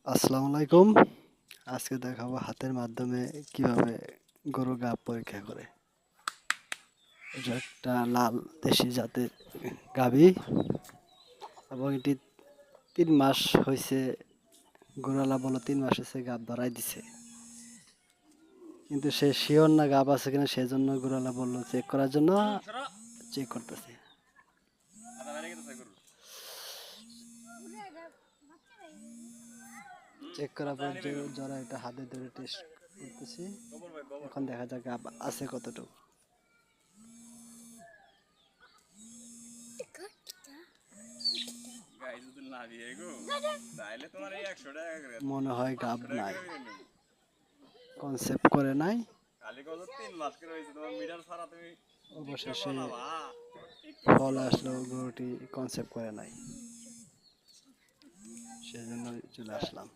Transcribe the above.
আসসালামু আলাইকুম। আজকে দেখাবো হাতের মাধ্যমে কিভাবে গরুর গাব পরীক্ষা করে। এটা একটা লাল দেশি জাতের গাভী এবং এটি ৩ মাস হয়েছে। গরুওয়ালা বলল ৩ মাস হয়েছে গাব ধরাই দিছে, কিন্তু সে শিওর না গাব আছে কিনা, সেজন্য গরুওয়ালা বলল চেক করার জন্য। চেক করতেছে। চেক করার পর যারা এটা হাতে ধরে টেস্ট করতেছি। এখন দেখা যাক গাব আছে কতটুকু। মনে হয় গাব নাই, কনসেপ্ট করে নাই। অবশেষে ফল আসলো, গরুটি কনসেপ্ট করে নাই, সেজন্য চলে আসলাম।